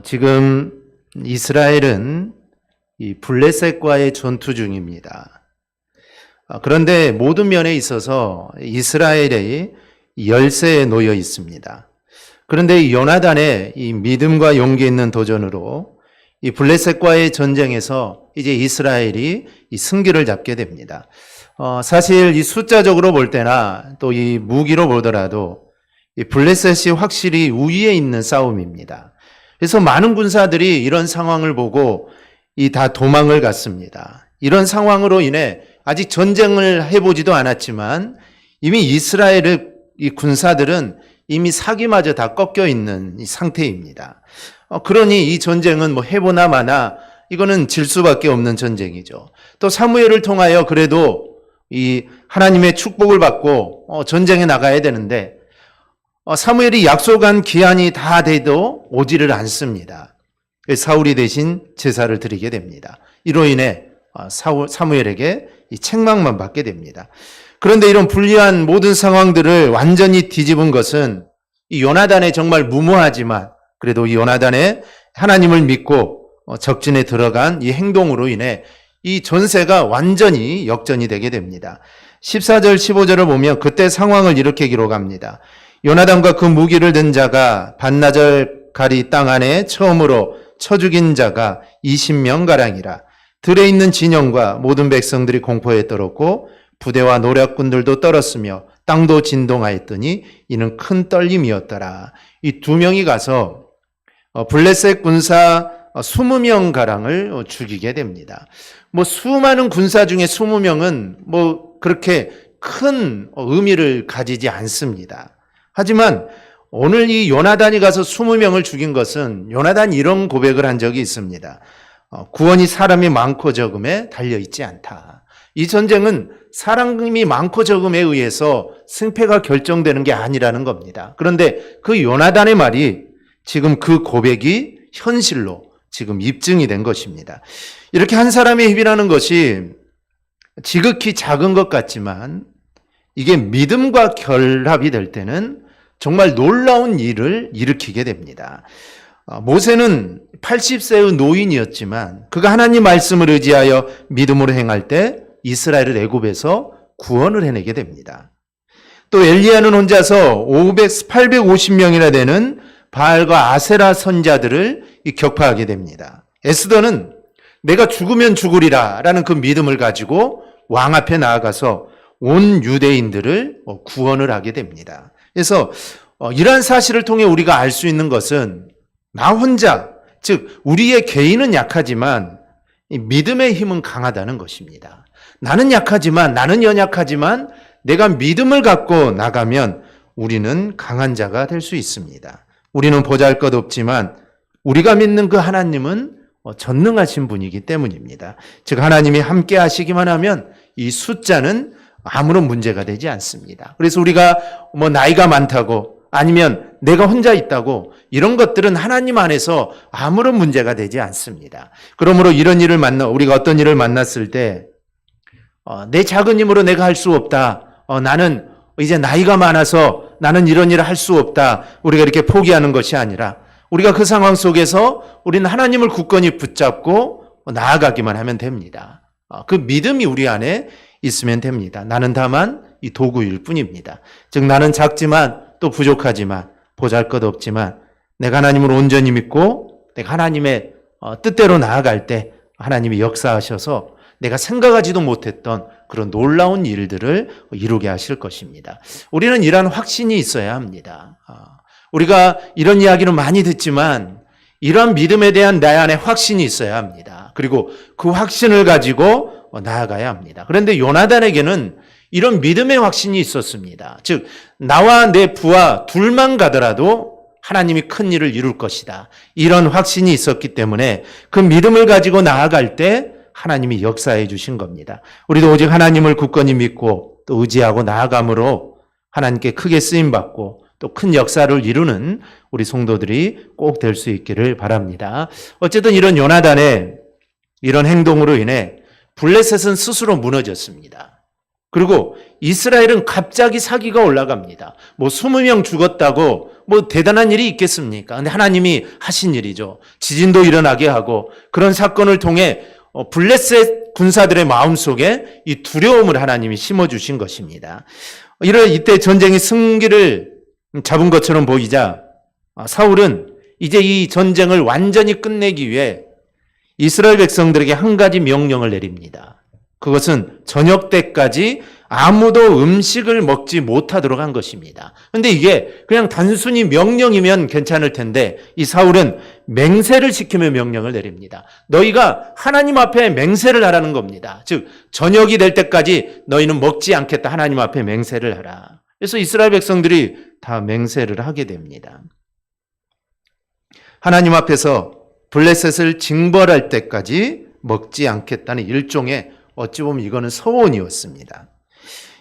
지금 이스라엘은 이 블레셋과의 전투 중입니다. 그런데 모든 면에 있어서 이스라엘의 열세에 놓여 있습니다. 그런데 이 요나단의 이 믿음과 용기 있는 도전으로 이 블레셋과의 전쟁에서 이제 이스라엘이 이 승기를 잡게 됩니다. 사실 이 숫자적으로 볼 때나 또 이 무기로 보더라도 이 블레셋이 확실히 우위에 있는 싸움입니다. 그래서 많은 군사들이 이런 상황을 보고 이 다 도망을 갔습니다. 이런 상황으로 인해 아직 전쟁을 해보지도 않았지만 이미 이스라엘의 이 군사들은 이미 사기마저 다 꺾여 있는 이 상태입니다. 그러니 이 전쟁은 뭐 해보나 마나 이거는 질 수밖에 없는 전쟁이죠. 또 사무엘을 통하여 그래도 이 하나님의 축복을 받고 전쟁에 나가야 되는데 사무엘이 약속한 기한이 다 돼도 오지를 않습니다. 사울이 대신 제사를 드리게 됩니다. 이로 인해 사무엘에게 이 책망만 받게 됩니다. 그런데 이런 불리한 모든 상황들을 완전히 뒤집은 것은 이 요나단의 정말 무모하지만 그래도 이 요나단의 하나님을 믿고 적진에 들어간 이 행동으로 인해 이 전세가 완전히 역전이 되게 됩니다. 14절 15절을 보면 그때 상황을 이렇게 기록합니다. 요나단과 그 무기를 든 자가 반나절 가리 땅 안에 처음으로 쳐 죽인 자가 20명가량이라. 들에 있는 진영과 모든 백성들이 공포에 떨었고 부대와 노략군들도 떨었으며 땅도 진동하였더니 이는 큰 떨림이었더라. 이 두 명이 가서 블레셋 군사 20명가량을 죽이게 됩니다. 뭐 수많은 군사 중에 20명은 뭐 그렇게 큰 의미를 가지지 않습니다. 하지만 오늘 이 요나단이 가서 20명을 죽인 것은 요나단이 이런 고백을 한 적이 있습니다. 구원이 사람이 많고 적음에 달려있지 않다. 이 전쟁은 사람이 많고 적음에 의해서 승패가 결정되는 게 아니라는 겁니다. 그런데 그 요나단의 말이 지금 그 고백이 현실로 지금 입증이 된 것입니다. 이렇게 한 사람의 힘이라는 것이 지극히 작은 것 같지만 이게 믿음과 결합이 될 때는 정말 놀라운 일을 일으키게 됩니다. 모세는 80세의 노인이었지만 그가 하나님 말씀을 의지하여 믿음으로 행할 때 이스라엘을 애굽에서 구원을 해내게 됩니다. 또 엘리야는 혼자서 850명이나 되는 바알과 아세라 선자들을 격파하게 됩니다. 에스더는 내가 죽으면 죽으리라 라는 그 믿음을 가지고 왕 앞에 나아가서 온 유대인들을 구원을 하게 됩니다. 그래서 이러한 사실을 통해 우리가 알 수 있는 것은 나 혼자, 즉 우리의 개인은 약하지만 믿음의 힘은 강하다는 것입니다. 나는 약하지만, 나는 연약하지만 내가 믿음을 갖고 나가면 우리는 강한 자가 될 수 있습니다. 우리는 보잘것없지만 우리가 믿는 그 하나님은 전능하신 분이기 때문입니다. 즉 하나님이 함께 하시기만 하면 이 숫자는 아무런 문제가 되지 않습니다. 그래서 우리가 뭐 나이가 많다고 아니면 내가 혼자 있다고 이런 것들은 하나님 안에서 아무런 문제가 되지 않습니다. 그러므로 이런 일을 우리가 어떤 일을 만났을 때 내 작은 힘으로 내가 할 수 없다. 나는 이제 나이가 많아서 나는 이런 일을 할 수 없다. 우리가 이렇게 포기하는 것이 아니라 우리가 그 상황 속에서 우리는 하나님을 굳건히 붙잡고 나아가기만 하면 됩니다. 그 믿음이 우리 안에 있으면 됩니다. 나는 다만 이 도구일 뿐입니다. 즉 나는 작지만 또 부족하지만 보잘것없지만 내가 하나님을 온전히 믿고 내가 하나님의 뜻대로 나아갈 때 하나님이 역사하셔서 내가 생각하지도 못했던 그런 놀라운 일들을 이루게 하실 것입니다. 우리는 이러한 확신이 있어야 합니다. 우리가 이런 이야기를 많이 듣지만 이러한 믿음에 대한 내 안에 확신이 있어야 합니다. 그리고 그 확신을 가지고 나아가야 합니다. 그런데 요나단에게는 이런 믿음의 확신이 있었습니다. 즉 나와 내 부하 둘만 가더라도 하나님이 큰 일을 이룰 것이다. 이런 확신이 있었기 때문에 그 믿음을 가지고 나아갈 때 하나님이 역사해 주신 겁니다. 우리도 오직 하나님을 굳건히 믿고 또 의지하고 나아감으로 하나님께 크게 쓰임받고 또 큰 역사를 이루는 우리 성도들이 꼭 될 수 있기를 바랍니다. 어쨌든 이런 요나단의 이런 행동으로 인해 블레셋은 스스로 무너졌습니다. 그리고 이스라엘은 갑자기 사기가 올라갑니다. 뭐 20명 죽었다고 뭐 대단한 일이 있겠습니까? 근데 하나님이 하신 일이죠. 지진도 일어나게 하고 그런 사건을 통해 블레셋 군사들의 마음속에 이 두려움을 하나님이 심어주신 것입니다. 이때 전쟁의 승기를 잡은 것처럼 보이자 사울은 이제 이 전쟁을 완전히 끝내기 위해 이스라엘 백성들에게 한 가지 명령을 내립니다. 그것은 저녁 때까지 아무도 음식을 먹지 못하도록 한 것입니다. 그런데 이게 그냥 단순히 명령이면 괜찮을 텐데 이 사울은 맹세를 시키며 명령을 내립니다. 너희가 하나님 앞에 맹세를 하라는 겁니다. 즉 저녁이 될 때까지 너희는 먹지 않겠다. 하나님 앞에 맹세를 하라. 그래서 이스라엘 백성들이 다 맹세를 하게 됩니다. 하나님 앞에서 블레셋을 징벌할 때까지 먹지 않겠다는 일종의 어찌 보면 이거는 서원이었습니다.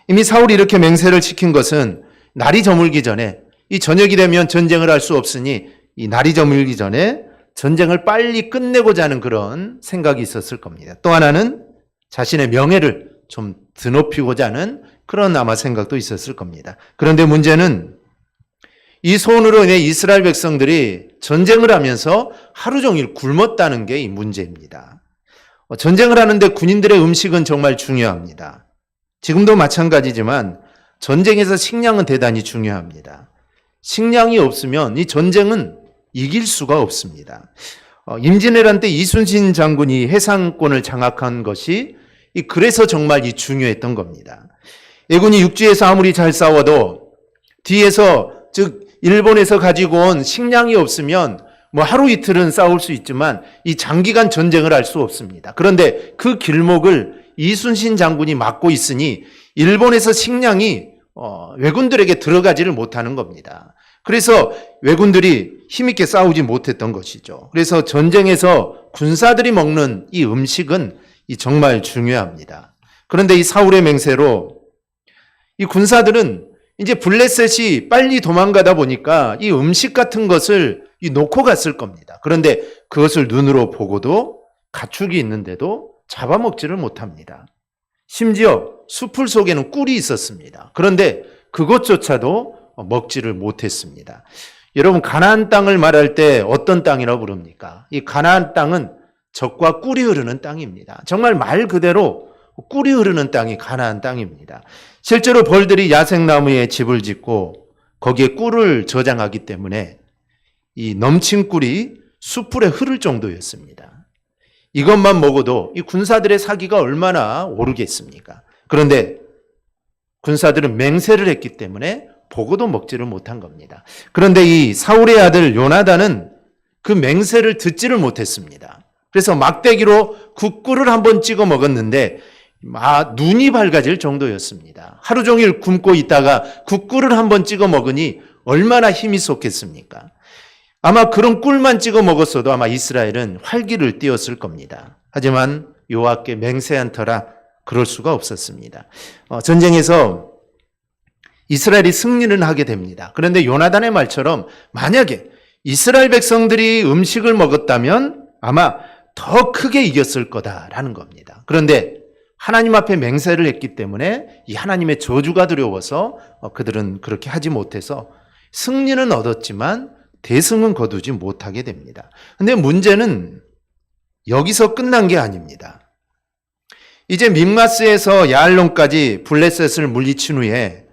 이미 사울이 이렇게 맹세를 시킨 것은 날이 저물기 전에 이 저녁이 되면 전쟁을 할 수 없으니 이 날이 저물기 전에 전쟁을 빨리 끝내고자 하는 그런 생각이 있었을 겁니다. 또 하나는 자신의 명예를 좀 드높이고자 하는 그런 아마 생각도 있었을 겁니다. 그런데 문제는 이 소원으로 인해 이스라엘 백성들이 전쟁을 하면서 하루 종일 굶었다는 게 이 문제입니다. 전쟁을 하는데 군인들의 음식은 정말 중요합니다. 지금도 마찬가지지만 전쟁에서 식량은 대단히 중요합니다. 식량이 없으면 이 전쟁은 이길 수가 없습니다. 임진왜란 때 이순신 장군이 해상권을 장악한 것이 그래서 정말 중요했던 겁니다. 예군이 육지에서 아무리 잘 싸워도 뒤에서 즉 일본에서 가지고 온 식량이 없으면 뭐 하루 이틀은 싸울 수 있지만 이 장기간 전쟁을 할 수 없습니다. 그런데 그 길목을 이순신 장군이 막고 있으니 일본에서 식량이 왜군들에게 들어가지를 못하는 겁니다. 그래서 왜군들이 힘있게 싸우지 못했던 것이죠. 그래서 전쟁에서 군사들이 먹는 이 음식은 정말 중요합니다. 그런데 이 사울의 맹세로 이 군사들은 이제 블레셋이 빨리 도망가다 보니까 이 음식 같은 것을 놓고 갔을 겁니다. 그런데 그것을 눈으로 보고도 가축이 있는데도 잡아먹지를 못합니다. 심지어 수풀 속에는 꿀이 있었습니다. 그런데 그것조차도 먹지를 못했습니다. 여러분 가나안 땅을 말할 때 어떤 땅이라고 부릅니까? 이 가나안 땅은 젖과 꿀이 흐르는 땅입니다. 정말 말 그대로 꿀이 흐르는 땅이 가나안 땅입니다. 실제로 벌들이 야생나무에 집을 짓고 거기에 꿀을 저장하기 때문에 이 넘친 꿀이 수풀에 흐를 정도였습니다. 이것만 먹어도 이 군사들의 사기가 얼마나 오르겠습니까? 그런데 군사들은 맹세를 했기 때문에 보고도 먹지를 못한 겁니다. 그런데 이 사울의 아들 요나단은 그 맹세를 듣지를 못했습니다. 그래서 막대기로 꿀을 한번 찍어 먹었는데 눈이 밝아질 정도였습니다. 하루 종일 굶고 있다가 꿀을 한번 찍어 먹으니 얼마나 힘이 솟겠습니까? 아마 그런 꿀만 찍어 먹었어도 아마 이스라엘은 활기를 띄었을 겁니다. 하지만 여호와께 맹세한 터라 그럴 수가 없었습니다. 전쟁에서 이스라엘이 승리는 하게 됩니다. 그런데 요나단의 말처럼 만약에 이스라엘 백성들이 음식을 먹었다면 아마 더 크게 이겼을 거다라는 겁니다. 그런데 하나님 앞에 맹세를 했기 때문에 이 하나님의 저주가 두려워서 그들은 그렇게 하지 못해서 승리는 얻었지만 대승은 거두지 못하게 됩니다. 그런데 문제는 여기서 끝난 게 아닙니다. 이제 믹마스에서 야알론까지 블레셋을 물리친 후에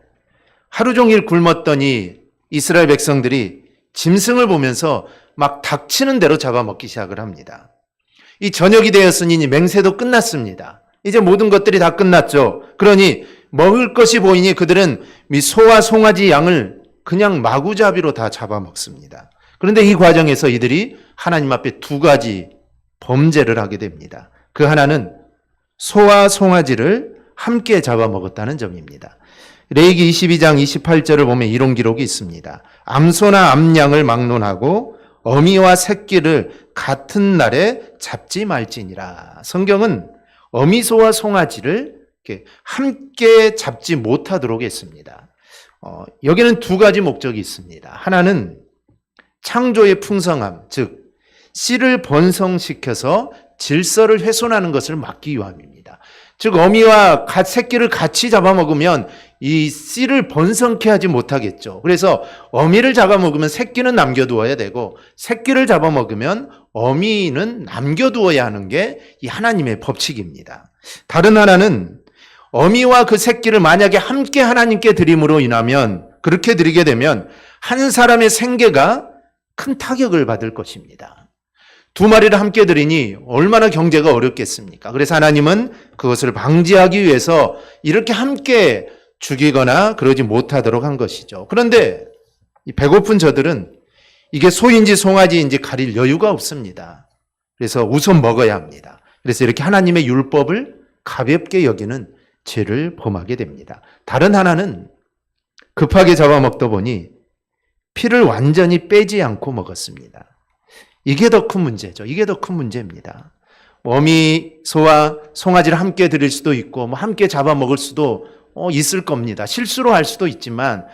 하루 종일 굶었더니 이스라엘 백성들이 짐승을 보면서 막 닥치는 대로 잡아먹기 시작을 합니다. 이 저녁이 되었으니 맹세도 끝났습니다. 이제 모든 것들이 다 끝났죠. 그러니 먹을 것이 보이니 그들은 소와 송아지 양을 그냥 마구잡이로 다 잡아먹습니다. 그런데 이 과정에서 이들이 하나님 앞에 두 가지 범죄를 하게 됩니다. 그 하나는 소와 송아지를 함께 잡아먹었다는 점입니다. 레위기 22장 28절을 보면 이런 기록이 있습니다. 암소나 암양을 막론하고 어미와 새끼를 같은 날에 잡지 말지니라. 성경은 어미소와 송아지를 이렇게 함께 잡지 못하도록 했습니다. 여기는 두 가지 목적이 있습니다. 하나는 창조의 풍성함, 즉 씨를 번성시켜서 질서를 훼손하는 것을 막기 위함입니다. 즉 어미와 새끼를 같이 잡아먹으면 이 씨를 번성케 하지 못하겠죠. 그래서 어미를 잡아먹으면 새끼는 남겨두어야 되고 새끼를 잡아먹으면 어미는 남겨두어야 하는 게 이 하나님의 법칙입니다. 다른 하나는 어미와 그 새끼를 만약에 함께 하나님께 드림으로 인하면 그렇게 드리게 되면 한 사람의 생계가 큰 타격을 받을 것입니다. 두 마리를 함께 드리니 얼마나 경제가 어렵겠습니까? 그래서 하나님은 그것을 방지하기 위해서 이렇게 함께 죽이거나 그러지 못하도록 한 것이죠. 그런데 이 배고픈 저들은 이게 소인지 송아지인지 가릴 여유가 없습니다. 그래서 우선 먹어야 합니다. 그래서 이렇게 하나님의 율법을 가볍게 여기는 죄를 범하게 됩니다. 다른 하나는 급하게 잡아먹다 보니 피를 완전히 빼지 않고 먹었습니다. 이게 더 큰 문제죠. 이게 더 큰 문제입니다. 어미 소와 송아지를 함께 드릴 수도 있고 함께 잡아먹을 수도 있을 겁니다. 실수로 할 수도 있지만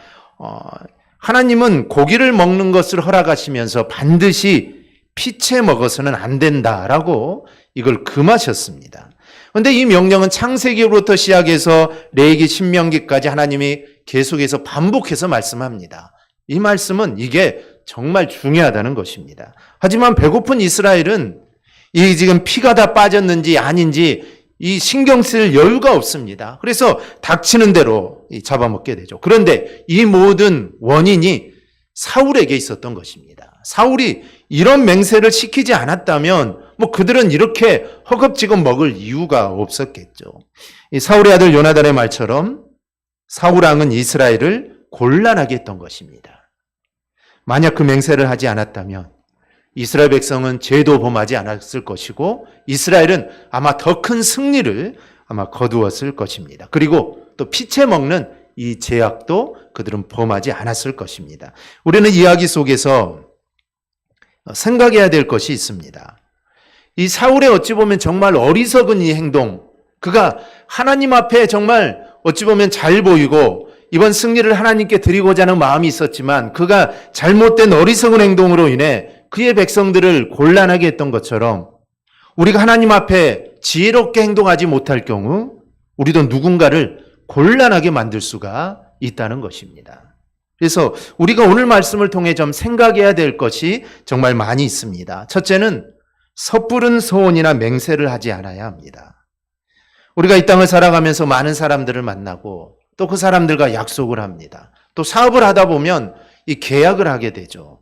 하나님은 고기를 먹는 것을 허락하시면서 반드시 피채 먹어서는 안 된다라고 이걸 금하셨습니다. 그런데 이 명령은 창세기로부터 시작해서 레위기, 신명기까지 하나님이 계속해서 반복해서 말씀합니다. 이 말씀은 이게 정말 중요하다는 것입니다. 하지만 배고픈 이스라엘은 이 지금 피가 다 빠졌는지 아닌지 이 신경 쓸 여유가 없습니다. 그래서 닥치는 대로 잡아먹게 되죠. 그런데 이 모든 원인이 사울에게 있었던 것입니다. 사울이 이런 맹세를 시키지 않았다면 그들은 이렇게 허겁지겁 먹을 이유가 없었겠죠. 이 사울의 아들 요나단의 말처럼 사울 왕은 이스라엘을 곤란하게 했던 것입니다. 만약 그 맹세를 하지 않았다면 이스라엘 백성은 죄도 범하지 않았을 것이고 이스라엘은 아마 더 큰 승리를 아마 거두었을 것입니다. 그리고 또 피채 먹는 이 죄악도 그들은 범하지 않았을 것입니다. 우리는 이야기 속에서 생각해야 될 것이 있습니다. 이 사울의 어찌 보면 정말 어리석은 이 행동, 그가 하나님 앞에 정말 어찌 보면 잘 보이고 이번 승리를 하나님께 드리고자 하는 마음이 있었지만 그가 잘못된 어리석은 행동으로 인해 그의 백성들을 곤란하게 했던 것처럼 우리가 하나님 앞에 지혜롭게 행동하지 못할 경우 우리도 누군가를 곤란하게 만들 수가 있다는 것입니다. 그래서 우리가 오늘 말씀을 통해 좀 생각해야 될 것이 정말 많이 있습니다. 첫째는 섣부른 소원이나 맹세를 하지 않아야 합니다. 우리가 이 땅을 살아가면서 많은 사람들을 만나고 또 그 사람들과 약속을 합니다. 또 사업을 하다 보면 이 계약을 하게 되죠.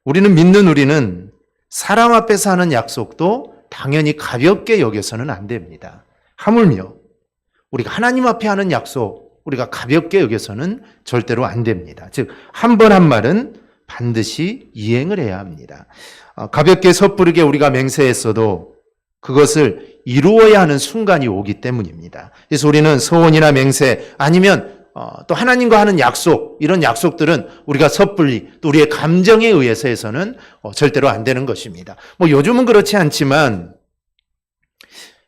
우리는 사람 앞에서 하는 약속도 당연히 가볍게 여겨서는 안 됩니다. 하물며 우리가 하나님 앞에 하는 약속, 우리가 가볍게 여겨서는 절대로 안 됩니다. 즉, 한 번 한 말은 반드시 이행을 해야 합니다. 가볍게 섣부르게 우리가 맹세했어도 그것을 이루어야 하는 순간이 오기 때문입니다. 그래서 우리는 소원이나 맹세 아니면 또 하나님과 하는 약속, 이런 약속들은 우리가 섣불리 또 우리의 감정에 의해서 해서는 절대로 안 되는 것입니다. 요즘은 그렇지 않지만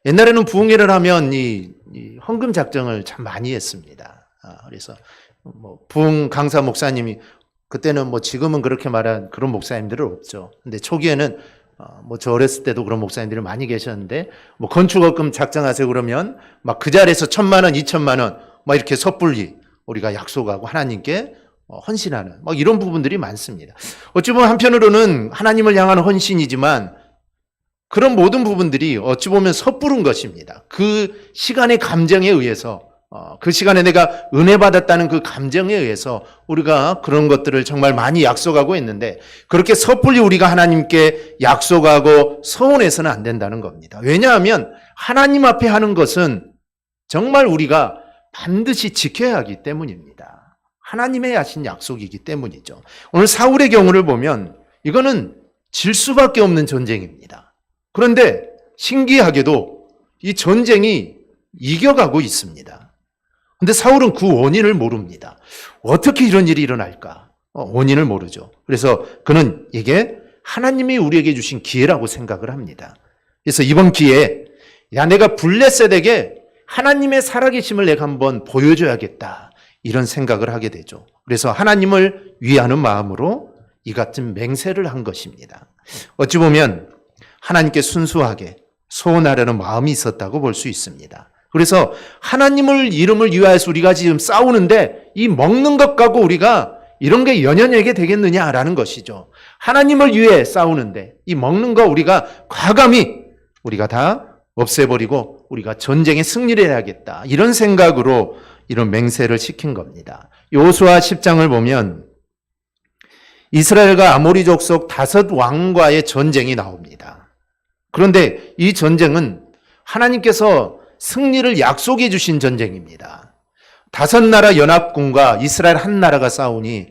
옛날에는 부흥회를 하면 이 헌금 작정을 참 많이 했습니다. 그래서 부흥 강사 목사님이 그때는 지금은 그렇게 말한 그런 목사님들은 없죠. 근데 초기에는 저 어렸을 때도 그런 목사님들이 많이 계셨는데 건축업금 작정하세요 그러면 막 그 자리에서 1,000만 원, 2,000만 원 이렇게 섣불리 우리가 약속하고 하나님께 헌신하는 이런 부분들이 많습니다. 어찌 보면 한편으로는 하나님을 향한 헌신이지만 그런 모든 부분들이 어찌 보면 섣부른 것입니다. 그 시간의 감정에 의해서 그 시간에 내가 은혜 받았다는 그 감정에 의해서 우리가 그런 것들을 정말 많이 약속하고 있는데 그렇게 섣불리 우리가 하나님께 약속하고 서운해서는 안 된다는 겁니다. 왜냐하면 하나님 앞에 하는 것은 정말 우리가 반드시 지켜야 하기 때문입니다. 하나님의 하신 약속이기 때문이죠. 오늘 사울의 경우를 보면 이거는 질 수밖에 없는 전쟁입니다. 그런데 신기하게도 이 전쟁이 이겨가고 있습니다. 근데 사울은 그 원인을 모릅니다. 어떻게 이런 일이 일어날까? 원인을 모르죠. 그래서 그는 이게 하나님이 우리에게 주신 기회라고 생각을 합니다. 그래서 이번 기회에 내가 블레셋에게 하나님의 살아계심을 내가 한번 보여줘야겠다. 이런 생각을 하게 되죠. 그래서 하나님을 위하는 마음으로 이 같은 맹세를 한 것입니다. 어찌 보면 하나님께 순수하게 소원하려는 마음이 있었다고 볼 수 있습니다. 그래서 하나님을 이름을 위하여서 우리가 지금 싸우는데 이 먹는 것 갖고 우리가 이런 게 연연하게 되겠느냐라는 것이죠. 하나님을 위해 싸우는데 이 먹는 거 우리가 과감히 우리가 다 없애버리고 우리가 전쟁에 승리를 해야겠다. 이런 생각으로 이런 맹세를 시킨 겁니다. 여호수아 10장을 보면 이스라엘과 아모리족 속 5왕과의 전쟁이 나옵니다. 그런데 이 전쟁은 하나님께서 승리를 약속해 주신 전쟁입니다. 5나라 연합군과 이스라엘 한 나라가 싸우니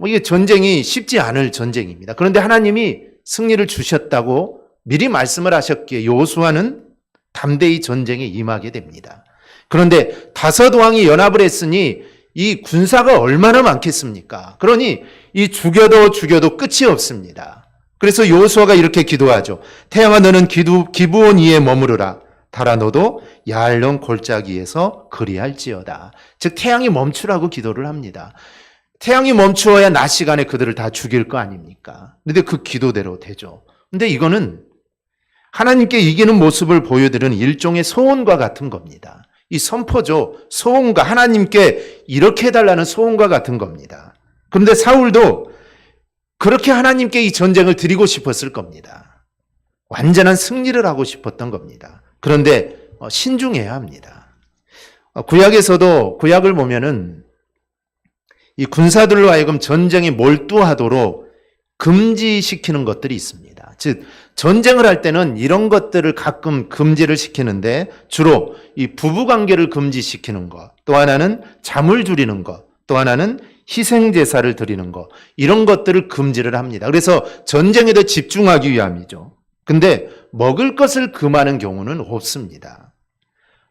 이게 전쟁이 쉽지 않을 전쟁입니다. 그런데 하나님이 승리를 주셨다고 미리 말씀을 하셨기에 여호수아는 담대히 전쟁에 임하게 됩니다. 그런데 5왕이 연합을 했으니 이 군사가 얼마나 많겠습니까? 그러니 이 죽여도 끝이 없습니다. 그래서 여호수아가 이렇게 기도하죠. 태양아 너는 기브온 위에 머무르라. 달아 너도 야알론 골짜기에서 그리할지어다. 즉 태양이 멈추라고 기도를 합니다. 태양이 멈추어야 낮 시간에 그들을 다 죽일 거 아닙니까? 그런데 그 기도대로 되죠. 근데 이거는 하나님께 이기는 모습을 보여드리는 일종의 소원과 같은 겁니다. 이 선포죠. 소원과 하나님께 이렇게 해달라는 소원과 같은 겁니다. 그런데 사울도 그렇게 하나님께 이 전쟁을 드리고 싶었을 겁니다. 완전한 승리를 하고 싶었던 겁니다. 그런데 신중해야 합니다. 구약을 보면은 이 군사들로 하여금 전쟁에 몰두하도록 금지시키는 것들이 있습니다. 즉 전쟁을 할 때는 이런 것들을 가끔 금지를 시키는데 주로 이 부부관계를 금지시키는 것, 또 하나는 잠을 줄이는 것, 또 하나는 희생제사를 드리는 것, 이런 것들을 금지를 합니다. 그래서 전쟁에 더 집중하기 위함이죠. 근데 먹을 것을 금하는 경우는 없습니다.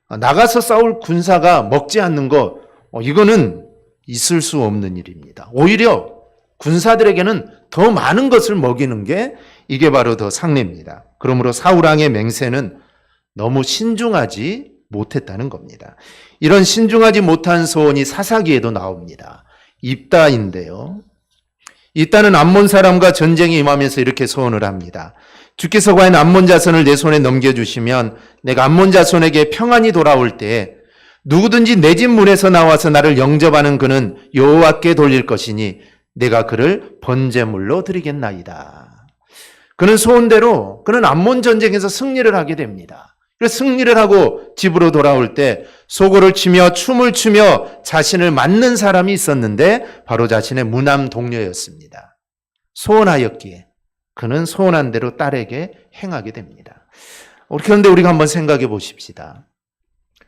나가서 싸울 군사가 먹지 않는 것, 이거는 있을 수 없는 일입니다. 오히려 군사들에게는 더 많은 것을 먹이는 게 이게 바로 더 상례입니다. 그러므로 사울왕의 맹세는 너무 신중하지 못했다는 겁니다. 이런 신중하지 못한 소원이 사사기에도 나옵니다. 입다인데요. 입다는 암몬 사람과 전쟁에 임하면서 이렇게 소원을 합니다. 주께서 과연 암몬 자손을 내 손에 넘겨주시면 내가 암몬 자손에게 평안이 돌아올 때 누구든지 내 집 문에서 나와서 나를 영접하는 그는 여호와께 돌릴 것이니 내가 그를 번제물로 드리겠나이다. 그는 소원대로 그는 암몬 전쟁에서 승리를 하게 됩니다. 그래서 승리를 하고 집으로 돌아올 때 소고를 치며 춤을 추며 자신을 맞는 사람이 있었는데 바로 자신의 무남 동료였습니다. 소원하였기에 그는 소원한 대로 딸에게 행하게 됩니다. 그런데 우리가 한번 생각해 보십시다.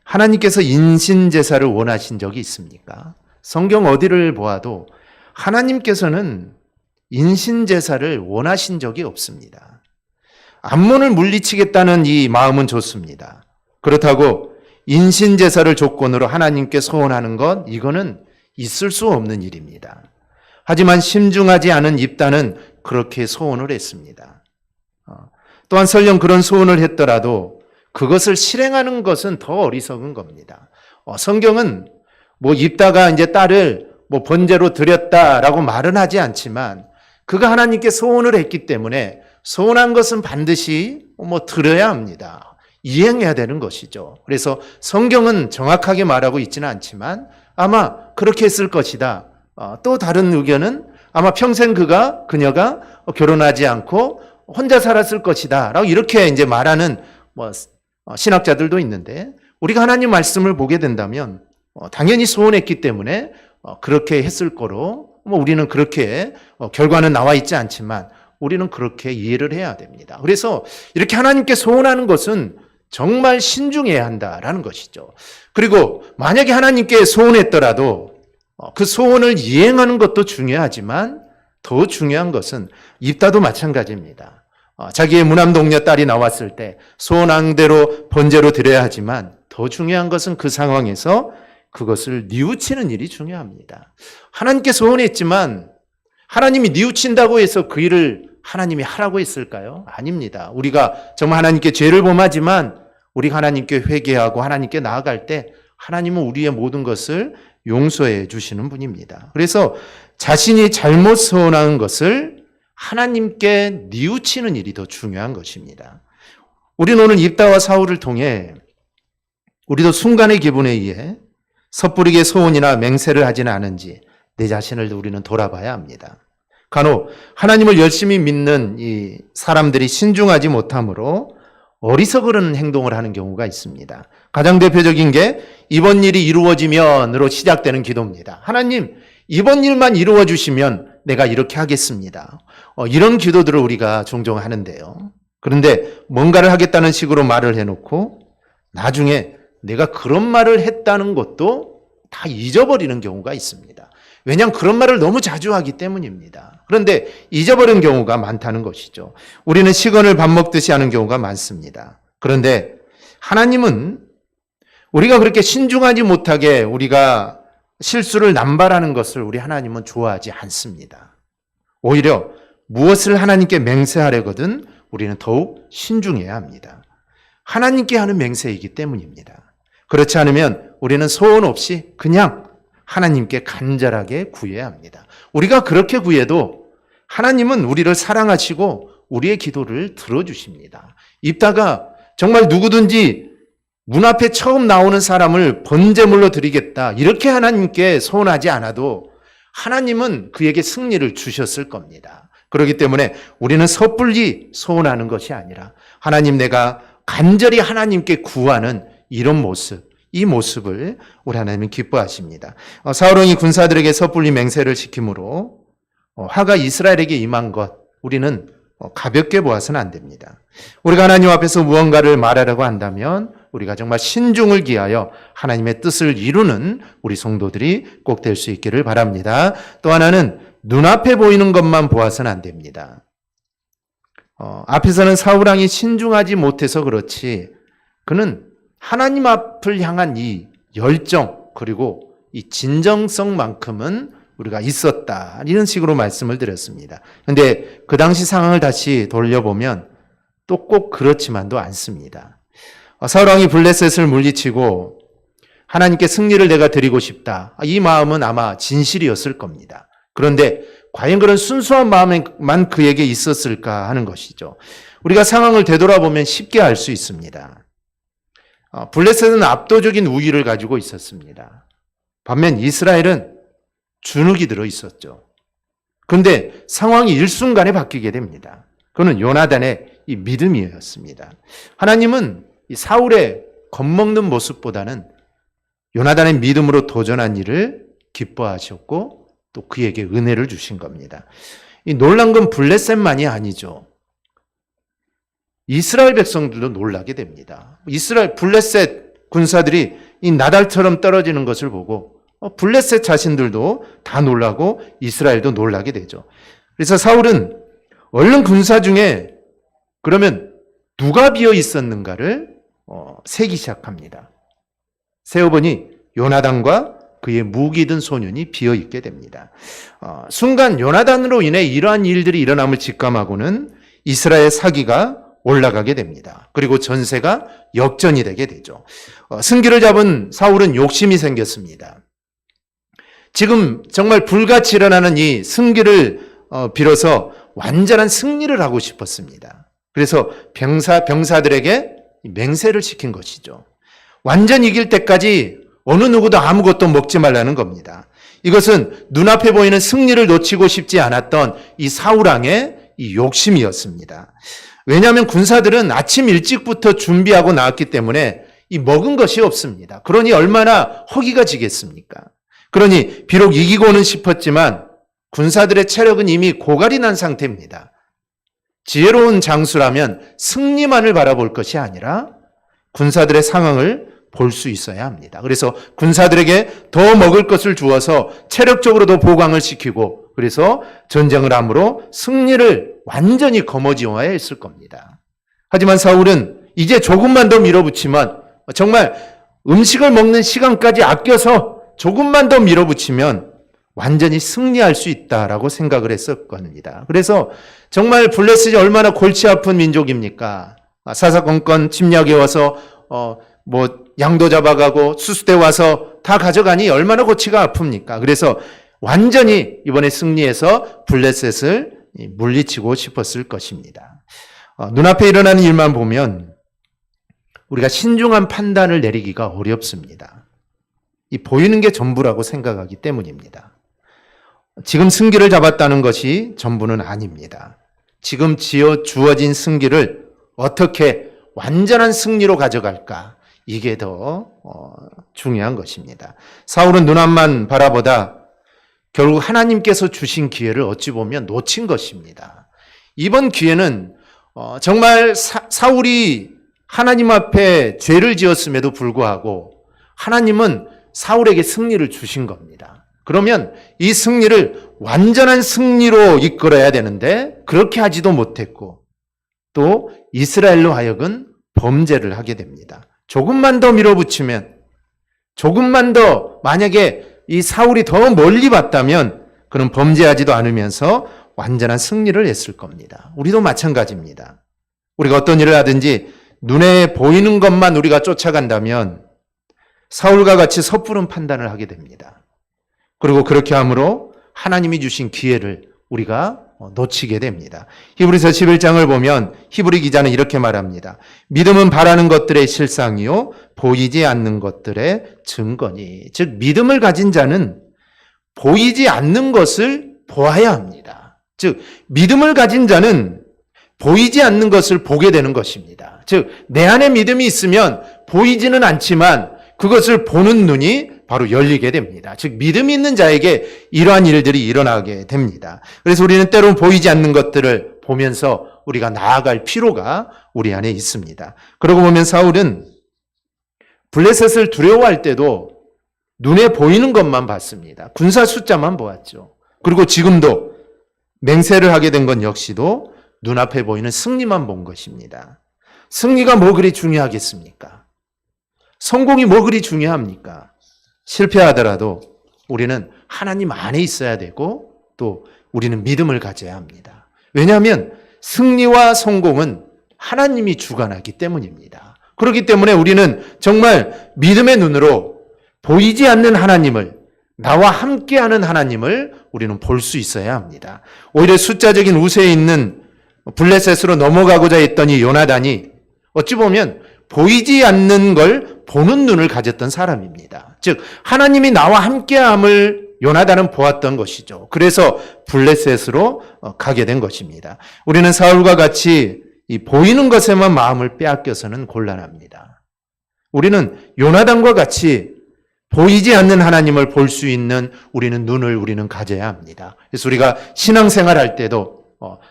하나님께서 인신제사를 원하신 적이 있습니까? 성경 어디를 보아도 하나님께서는 인신제사를 원하신 적이 없습니다. 암몬을 물리치겠다는 이 마음은 좋습니다. 그렇다고 인신제사를 조건으로 하나님께 소원하는 것, 이거는 있을 수 없는 일입니다. 하지만 심중하지 않은 입다는 그렇게 소원을 했습니다. 또한 설령 그런 소원을 했더라도 그것을 실행하는 것은 더 어리석은 겁니다. 성경은 입다가 이제 딸을 번제로 드렸다라고 말은 하지 않지만 그가 하나님께 소원을 했기 때문에 소원한 것은 반드시 드려야 합니다. 이행해야 되는 것이죠. 그래서 성경은 정확하게 말하고 있지는 않지만 아마 그렇게 했을 것이다. 또 다른 의견은 아마 평생 그녀가 결혼하지 않고 혼자 살았을 것이다. 라고 이렇게 이제 말하는 신학자들도 있는데 우리가 하나님 말씀을 보게 된다면 당연히 소원했기 때문에 그렇게 했을 거로 우리는 그렇게 결과는 나와 있지 않지만 우리는 그렇게 이해를 해야 됩니다. 그래서 이렇게 하나님께 소원하는 것은 정말 신중해야 한다라는 것이죠. 그리고 만약에 하나님께 소원했더라도 그 소원을 이행하는 것도 중요하지만 더 중요한 것은 입다도 마찬가지입니다. 자기의 무남 동료 딸이 나왔을 때 소원한 대로 번제로 드려야 하지만 더 중요한 것은 그 상황에서 그것을 뉘우치는 일이 중요합니다. 하나님께 소원했지만 하나님이 뉘우친다고 해서 그 일을 하나님이 하라고 했을까요? 아닙니다. 우리가 정말 하나님께 죄를 범하지만 우리가 하나님께 회개하고 하나님께 나아갈 때 하나님은 우리의 모든 것을 용서해 주시는 분입니다. 그래서 자신이 잘못 소원한 것을 하나님께 뉘우치는 일이 더 중요한 것입니다. 우리는 오늘 입다와 사울을 통해 우리도 순간의 기분에 의해 섣부르게 소원이나 맹세를 하지는 않은지 내 자신을 우리는 돌아봐야 합니다. 간혹 하나님을 열심히 믿는 이 사람들이 신중하지 못함으로 어리석은 행동을 하는 경우가 있습니다. 가장 대표적인 게 이번 일이 이루어지면으로 시작되는 기도입니다. 하나님, 이번 일만 이루어 주시면 내가 이렇게 하겠습니다. 이런 기도들을 우리가 종종 하는데요. 그런데 뭔가를 하겠다는 식으로 말을 해놓고 나중에 내가 그런 말을 했다는 것도 다 잊어버리는 경우가 있습니다. 왜냐하면 그런 말을 너무 자주 하기 때문입니다. 그런데 잊어버린 경우가 많다는 것이죠. 우리는 시건을 밥 먹듯이 하는 경우가 많습니다. 그런데 하나님은 우리가 그렇게 신중하지 못하게 우리가 실수를 남발하는 것을 우리 하나님은 좋아하지 않습니다. 오히려 무엇을 하나님께 맹세하려거든 우리는 더욱 신중해야 합니다. 하나님께 하는 맹세이기 때문입니다. 그렇지 않으면 우리는 소원 없이 그냥 하나님께 간절하게 구해야 합니다. 우리가 그렇게 구해도 하나님은 우리를 사랑하시고 우리의 기도를 들어주십니다. 입다가 정말 누구든지 문 앞에 처음 나오는 사람을 번제물로 드리겠다 이렇게 하나님께 소원하지 않아도 하나님은 그에게 승리를 주셨을 겁니다. 그렇기 때문에 우리는 섣불리 소원하는 것이 아니라 하나님, 내가 간절히 하나님께 구하는 이런 모습, 이 모습을 우리 하나님은 기뻐하십니다. 사울왕이 군사들에게 섣불리 맹세를 시키므로 화가 이스라엘에게 임한 것, 우리는 가볍게 보아서는 안 됩니다. 우리가 하나님 앞에서 무언가를 말하려고 한다면 우리가 정말 신중을 기하여 하나님의 뜻을 이루는 우리 성도들이 꼭 될 수 있기를 바랍니다. 또 하나는 눈앞에 보이는 것만 보아서는 안 됩니다. 앞에서는 사울왕이 신중하지 못해서 그렇지 그는 하나님 앞을 향한 이 열정 그리고 이 진정성만큼은 우리가 있었다. 이런 식으로 말씀을 드렸습니다. 그런데 그 당시 상황을 다시 돌려보면 또 꼭 그렇지만도 않습니다. 사울왕이 블레셋을 물리치고 하나님께 승리를 내가 드리고 싶다. 이 마음은 아마 진실이었을 겁니다. 그런데 과연 그런 순수한 마음만 그에게 있었을까 하는 것이죠. 우리가 상황을 되돌아보면 쉽게 알 수 있습니다. 블레셋은 압도적인 우위를 가지고 있었습니다. 반면 이스라엘은 주눅이 들어 있었죠. 그런데 상황이 일순간에 바뀌게 됩니다. 그는 요나단의 이 믿음이었습니다. 하나님은 이 사울의 겁먹는 모습보다는 요나단의 믿음으로 도전한 일을 기뻐하셨고 또 그에게 은혜를 주신 겁니다. 이 놀란 건 블레셋만이 아니죠. 이스라엘 백성들도 놀라게 됩니다. 블레셋 군사들이 이 나달처럼 떨어지는 것을 보고 블레셋 자신들도 다 놀라고 이스라엘도 놀라게 되죠. 그래서 사울은 얼른 군사 중에 그러면 누가 비어 있었는가를 세기 시작합니다. 세어보니 요나단과 그의 무기 든 소년이 비어 있게 됩니다. 순간 요나단으로 인해 이러한 일들이 일어남을 직감하고는 이스라엘 사기가 올라가게 됩니다. 그리고 전세가 역전이 되게 되죠. 승기를 잡은 사울은 욕심이 생겼습니다. 지금 정말 불같이 일어나는 이 승기를 빌어서 완전한 승리를 하고 싶었습니다. 그래서 병사들에게 맹세를 시킨 것이죠. 완전 이길 때까지 어느 누구도 아무것도 먹지 말라는 겁니다. 이것은 눈앞에 보이는 승리를 놓치고 싶지 않았던 이 사울왕의 이 욕심이었습니다. 왜냐하면 군사들은 아침 일찍부터 준비하고 나왔기 때문에 이 먹은 것이 없습니다. 그러니 얼마나 허기가 지겠습니까? 그러니 비록 이기고는 싶었지만 군사들의 체력은 이미 고갈이 난 상태입니다. 지혜로운 장수라면 승리만을 바라볼 것이 아니라 군사들의 상황을 볼 수 있어야 합니다. 그래서 군사들에게 더 먹을 것을 주어서 체력적으로도 보강을 시키고 그래서 전쟁을 함으로 승리를 완전히 거머쥐어야 했을 겁니다. 하지만 사울은 이제 조금만 더 밀어붙이면 정말 음식을 먹는 시간까지 아껴서 조금만 더 밀어붙이면 완전히 승리할 수 있다라고 생각을 했을 겁니다. 그래서 정말 블레셋이 얼마나 골치 아픈 민족입니까? 사사건건 침략에 와서 양도 잡아가고 수수대 와서 다 가져가니 얼마나 골치가 아픕니까? 그래서 완전히 이번에 승리해서 블레셋을 물리치고 싶었을 것입니다. 눈앞에 일어나는 일만 보면 우리가 신중한 판단을 내리기가 어렵습니다. 이 보이는 게 전부라고 생각하기 때문입니다. 지금 승기를 잡았다는 것이 전부는 아닙니다. 지금 주어진 승기를 어떻게 완전한 승리로 가져갈까? 이게 더 중요한 것입니다. 사울은 눈앞만 바라보다 결국 하나님께서 주신 기회를 어찌 보면 놓친 것입니다. 이번 기회는 정말 사울이 하나님 앞에 죄를 지었음에도 불구하고 하나님은 사울에게 승리를 주신 겁니다. 그러면 이 승리를 완전한 승리로 이끌어야 되는데 그렇게 하지도 못했고 또 이스라엘로 하여금 범죄를 하게 됩니다. 조금만 더 밀어붙이면, 조금만 더 만약에 이 사울이 더 멀리 봤다면 그는 범죄하지도 않으면서 완전한 승리를 했을 겁니다. 우리도 마찬가지입니다. 우리가 어떤 일을 하든지 눈에 보이는 것만 우리가 쫓아간다면 사울과 같이 섣부른 판단을 하게 됩니다. 그리고 그렇게 함으로 하나님이 주신 기회를 우리가 놓치게 됩니다. 히브리서 11장을 보면 히브리 기자는 이렇게 말합니다. 믿음은 바라는 것들의 실상이요 보이지 않는 것들의 증거니. 즉 믿음을 가진 자는 보이지 않는 것을 보아야 합니다. 즉 믿음을 가진 자는 보이지 않는 것을 보게 되는 것입니다. 즉 내 안에 믿음이 있으면 보이지는 않지만 그것을 보는 눈이 바로 열리게 됩니다. 즉 믿음이 있는 자에게 이러한 일들이 일어나게 됩니다. 그래서 우리는 때로는 보이지 않는 것들을 보면서 우리가 나아갈 필요가 우리 안에 있습니다. 그러고 보면 사울은 블레셋을 두려워할 때도 눈에 보이는 것만 봤습니다. 군사 숫자만 보았죠. 그리고 지금도 맹세를 하게 된 건 역시도 눈앞에 보이는 승리만 본 것입니다. 승리가 뭐 그리 중요하겠습니까? 성공이 뭐 그리 중요합니까? 실패하더라도 우리는 하나님 안에 있어야 되고 또 우리는 믿음을 가져야 합니다. 왜냐하면 승리와 성공은 하나님이 주관하기 때문입니다. 그렇기 때문에 우리는 정말 믿음의 눈으로 보이지 않는 하나님을, 나와 함께하는 하나님을 우리는 볼 수 있어야 합니다. 오히려 숫자적인 우세에 있는 블레셋으로 넘어가고자 했던 이 요나단이 어찌 보면 보이지 않는 걸 보는 눈을 가졌던 사람입니다. 즉 하나님이 나와 함께함을 요나단은 보았던 것이죠. 그래서 블레셋으로 가게 된 것입니다. 우리는 사울과 같이 이 보이는 것에만 마음을 빼앗겨서는 곤란합니다. 우리는 요나단과 같이 보이지 않는 하나님을 볼 수 있는 우리는 가져야 합니다. 그래서 우리가 신앙생활 할 때도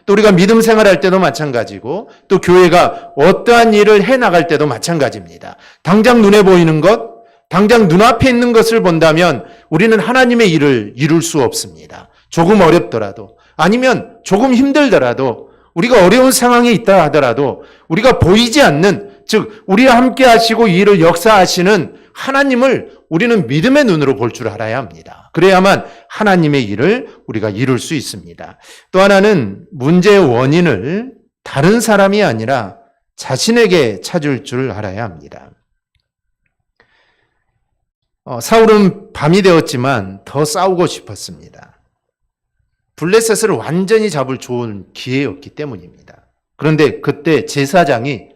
또 우리가 믿음 생활할 때도 마찬가지고 또 교회가 어떠한 일을 해나갈 때도 마찬가지입니다. 당장 눈에 보이는 것, 당장 눈앞에 있는 것을 본다면 우리는 하나님의 일을 이룰 수 없습니다. 조금 어렵더라도 아니면 조금 힘들더라도 우리가 어려운 상황에 있다 하더라도 우리가 보이지 않는, 즉 우리와 함께 하시고 이 일을 역사하시는 하나님을 우리는 믿음의 눈으로 볼 줄 알아야 합니다. 그래야만 하나님의 일을 우리가 이룰 수 있습니다. 또 하나는 문제의 원인을 다른 사람이 아니라 자신에게 찾을 줄 알아야 합니다. 사울은 밤이 되었지만 더 싸우고 싶었습니다. 블레셋을 완전히 잡을 좋은 기회였기 때문입니다. 그런데 그때 제사장이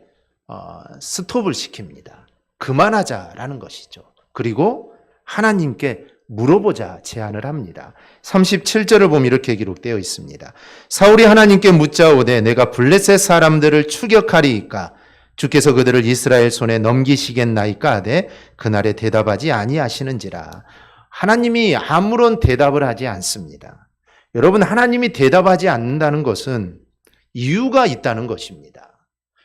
스톱을 시킵니다. 그만하자라는 것이죠. 그리고 하나님께 물어보자 제안을 합니다. 37절을 보면 이렇게 기록되어 있습니다. 사울이 하나님께 묻자오되 내가 블레셋 사람들을 추격하리이까 주께서 그들을 이스라엘 손에 넘기시겠나이까 하되 그날에 대답하지 아니하시는지라. 하나님이 아무런 대답을 하지 않습니다. 여러분, 하나님이 대답하지 않는다는 것은 이유가 있다는 것입니다.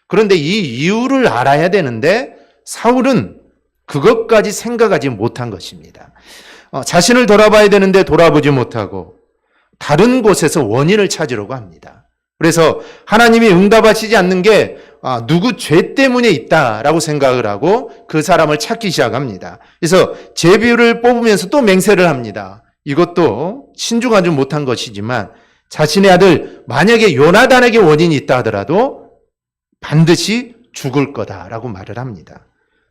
그런데 이 이유를 알아야 되는데 사울은 그것까지 생각하지 못한 것입니다. 자신을 돌아봐야 되는데 돌아보지 못하고 다른 곳에서 원인을 찾으려고 합니다. 그래서 하나님이 응답하시지 않는 게 누구 죄 때문에 있다라고 생각을 하고 그 사람을 찾기 시작합니다. 그래서 제비를 뽑으면서 또 맹세를 합니다. 이것도 신중하지 못한 것이지만 자신의 아들 만약에 요나단에게 원인이 있다 하더라도 반드시 죽을 거다라고 말을 합니다.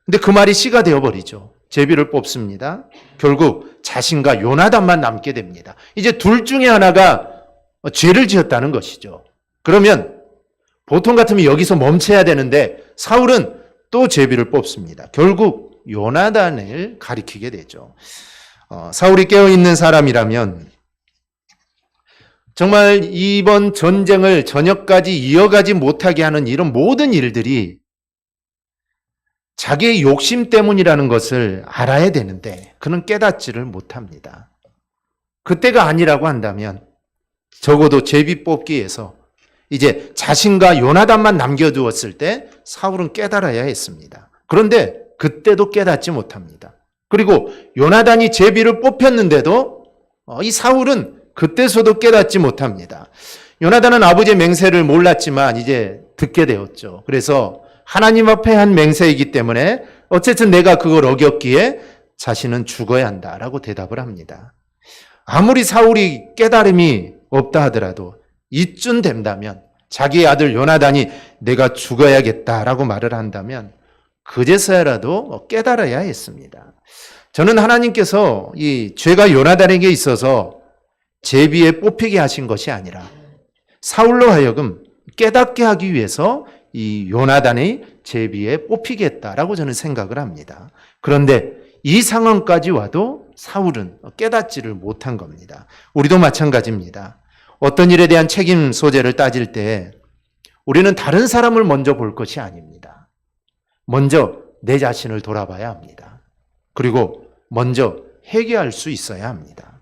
근데 그 말이 씨가 되어버리죠. 제비를 뽑습니다. 결국 자신과 요나단만 남게 됩니다. 이제 둘 중에 하나가 죄를 지었다는 것이죠. 그러면 보통 같으면 여기서 멈춰야 되는데 사울은 또 제비를 뽑습니다. 결국 요나단을 가리키게 되죠. 사울이 깨어있는 사람이라면 정말 이번 전쟁을 저녁까지 이어가지 못하게 하는 이런 모든 일들이 자기의 욕심 때문이라는 것을 알아야 되는데 그는 깨닫지를 못합니다. 그때가 아니라고 한다면 적어도 제비 뽑기에서 이제 자신과 요나단만 남겨두었을 때 사울은 깨달아야 했습니다. 그런데 그때도 깨닫지 못합니다. 그리고 요나단이 제비를 뽑혔는데도 이 사울은 그때서도 깨닫지 못합니다. 요나단은 아버지의 맹세를 몰랐지만 이제 듣게 되었죠. 그래서 하나님 앞에 한 맹세이기 때문에 어쨌든 내가 그걸 어겼기에 자신은 죽어야 한다라고 대답을 합니다. 아무리 사울이 깨달음이 없다 하더라도 이쯤 된다면 자기의 아들 요나단이 내가 죽어야겠다라고 말을 한다면 그제서야라도 깨달아야 했습니다. 저는 하나님께서 이 죄가 요나단에게 있어서 제비에 뽑히게 하신 것이 아니라 사울로 하여금 깨닫게 하기 위해서 이 요나단의 제비에 뽑히게 했다라고 저는 생각을 합니다. 그런데 이 상황까지 와도 사울은 깨닫지를 못한 겁니다. 우리도 마찬가지입니다. 어떤 일에 대한 책임 소재를 따질 때 우리는 다른 사람을 먼저 볼 것이 아닙니다. 먼저 내 자신을 돌아봐야 합니다. 그리고 먼저 회개할 수 있어야 합니다.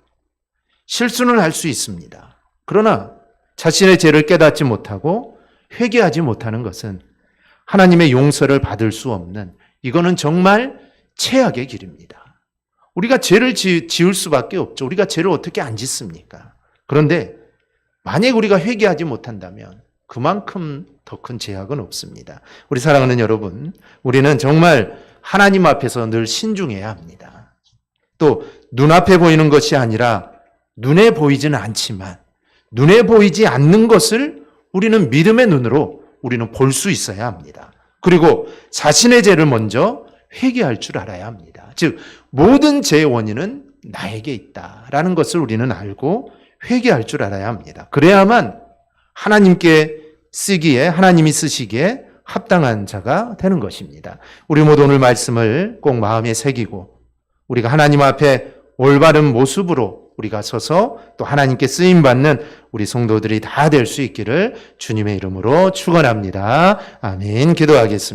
실수는 할 수 있습니다. 그러나 자신의 죄를 깨닫지 못하고 회개하지 못하는 것은 하나님의 용서를 받을 수 없는, 이거는 정말 최악의 길입니다. 우리가 죄를 지을 수밖에 없죠. 우리가 죄를 어떻게 안 짓습니까? 그런데 만약 우리가 회개하지 못한다면 그만큼 더 큰 죄악은 없습니다. 우리 사랑하는 여러분, 우리는 정말 하나님 앞에서 늘 신중해야 합니다. 또 눈앞에 보이는 것이 아니라 눈에 보이지는 않지만 눈에 보이지 않는 것을 우리는 믿음의 눈으로 우리는 볼 수 있어야 합니다. 그리고 자신의 죄를 먼저 회개할 줄 알아야 합니다. 즉 모든 죄의 원인은 나에게 있다라는 것을 우리는 알고 회개할 줄 알아야 합니다. 그래야만 하나님께 쓰기에, 하나님이 쓰시기에 합당한 자가 되는 것입니다. 우리 모두 오늘 말씀을 꼭 마음에 새기고 우리가 하나님 앞에 올바른 모습으로 우리가 서서 또 하나님께 쓰임받는 우리 성도들이 다 될 수 있기를 주님의 이름으로 축원합니다. 아멘. 기도하겠습니다.